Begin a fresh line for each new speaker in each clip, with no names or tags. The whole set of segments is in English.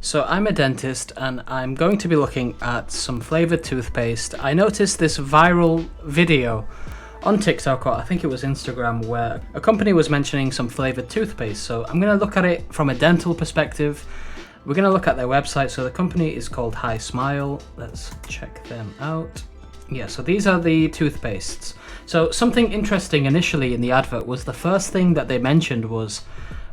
So I'm a dentist and I'm going to be looking at some flavoured toothpaste. I noticed this viral video on TikTok, or I think it was Instagram, where a company was mentioning some flavoured toothpaste. So I'm going to look at it from a dental perspective. We're going to look at their website. So the company is called Hi Smile. Let's check them out. Yeah, so these are the toothpastes. So something interesting initially in the advert was the first thing that they mentioned was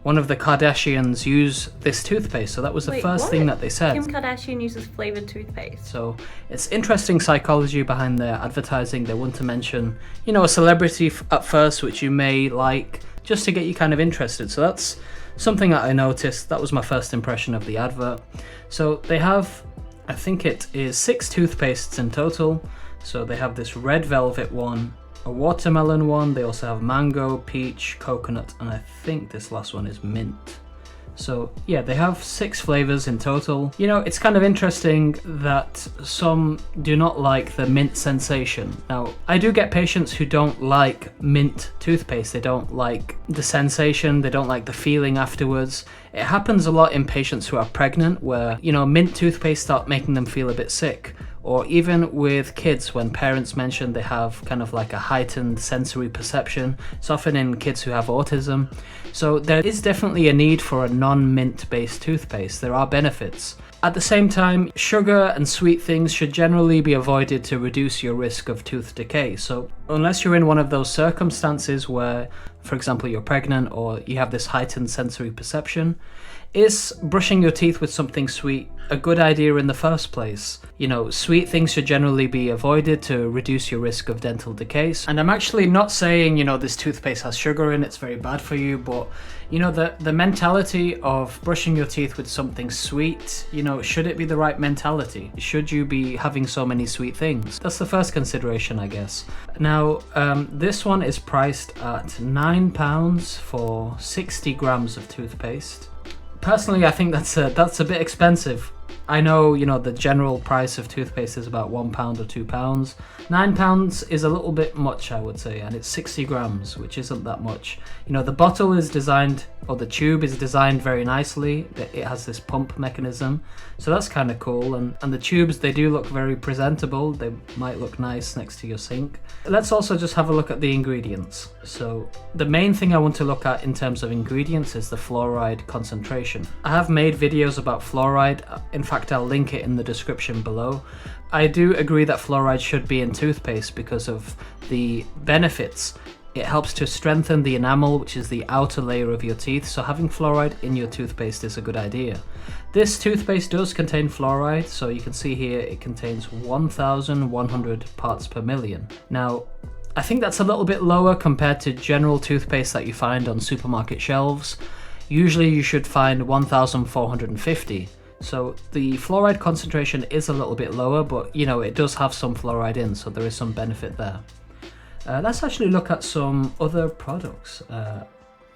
one of the Kardashians use this toothpaste. So that was the first thing that they said.
Kim Kardashian uses flavoured toothpaste.
So it's interesting psychology behind their advertising. They want to mention, you know, a celebrity at first, which you may like, just to get you kind of interested. So that's something that I noticed. That was my first impression of the advert. So they have, I think it is 6 toothpastes in total. So they have this red velvet one, a watermelon one, they also have mango, peach, coconut, and I think this last one is mint. So yeah, they have 6 flavors in total. You know, it's kind of interesting that some do not like the mint sensation. Now, I do get patients who don't like mint toothpaste. They don't like the sensation, they don't like the feeling afterwards. It happens a lot in patients who are pregnant where, you know, mint toothpaste start making them feel a bit sick. Or even with kids, when parents mention they have kind of like a heightened sensory perception. It's often in kids who have autism. So there is definitely a need for a non-mint based toothpaste. There are benefits. At the same time, sugar and sweet things should generally be avoided to reduce your risk of tooth decay. So unless you're in one of those circumstances where, for example, you're pregnant or you have this heightened sensory perception, is brushing your teeth with something sweet a good idea in the first place? You know, sweet things should generally be avoided to reduce your risk of dental decay. And I'm actually not saying, you know, this toothpaste has sugar in, it's very bad for you, but you know, the mentality of brushing your teeth with something sweet, you know, should it be the right mentality? Should you be having so many sweet things? That's the first consideration, I guess. Now, this one is priced at £9 for 60 grams of toothpaste. Personally, I think that's a bit expensive. I know, you know, the general price of toothpaste is about £1 or £2. £9 is a little bit much, I would say, and it's 60 grams, which isn't that much. You know, the bottle is designed, or the tube is designed very nicely. It has this pump mechanism, so that's kind of cool. And the tubes, they do look very presentable. They might look nice next to your sink. Let's also just have a look at the ingredients. So the main thing I want to look at in terms of ingredients is the fluoride concentration. I have made videos about fluoride. In fact, I'll link it in the description below. I do agree that fluoride should be in toothpaste because of the benefits. It helps to strengthen the enamel, which is the outer layer of your teeth, so having fluoride in your toothpaste is a good idea. This toothpaste does contain fluoride, so you can see here it contains 1,100 parts per million. Now, I think that's a little bit lower compared to general toothpaste that you find on supermarket shelves. Usually you should find 1,450. So the fluoride concentration is a little bit lower, but you know, it does have some fluoride in, so there is some benefit there. Let's actually look at some other products.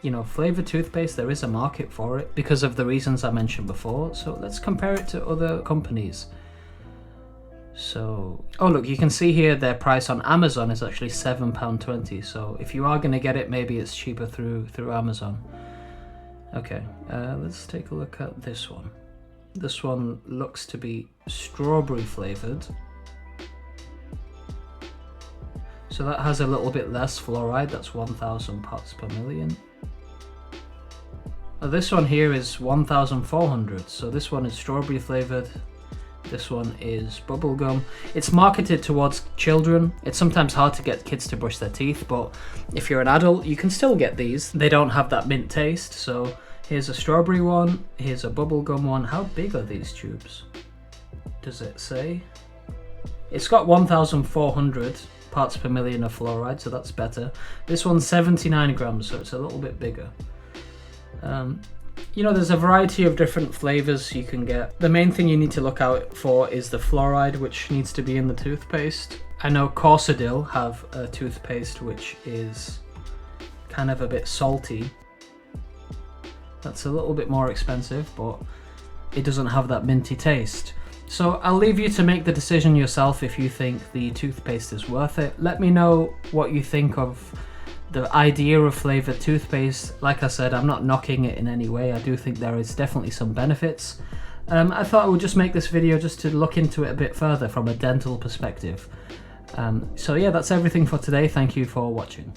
You know, flavoured toothpaste, there is a market for it because of the reasons I mentioned before. So let's compare it to other companies. So, oh look, you can see here their price on Amazon is actually £7.20. So if you are going to get it, maybe it's cheaper through Amazon. Okay, let's take a look at this one. This one looks to be strawberry flavoured. So that has a little bit less fluoride, that's 1,000 parts per million. Now this one here is 1,400, so this one is strawberry flavoured. This one is bubblegum. It's marketed towards children. It's sometimes hard to get kids to brush their teeth, but if you're an adult, you can still get these. They don't have that mint taste, so here's a strawberry one, here's a bubblegum one. How big are these tubes? Does it say? It's got 1,400 parts per million of fluoride, so that's better. This one's 79 grams, so it's a little bit bigger. You know, there's a variety of different flavors you can get. The main thing you need to look out for is the fluoride, which needs to be in the toothpaste. I know Corsadil have a toothpaste which is kind of a bit salty. That's a little bit more expensive, but it doesn't have that minty taste. So I'll leave you to make the decision yourself if you think the toothpaste is worth it. Let me know what you think of the idea of flavoured toothpaste. Like I said, I'm not knocking it in any way. I do think there is definitely some benefits. I thought I would just make this video just to look into it a bit further from a dental perspective. So yeah, that's everything for today. Thank you for watching.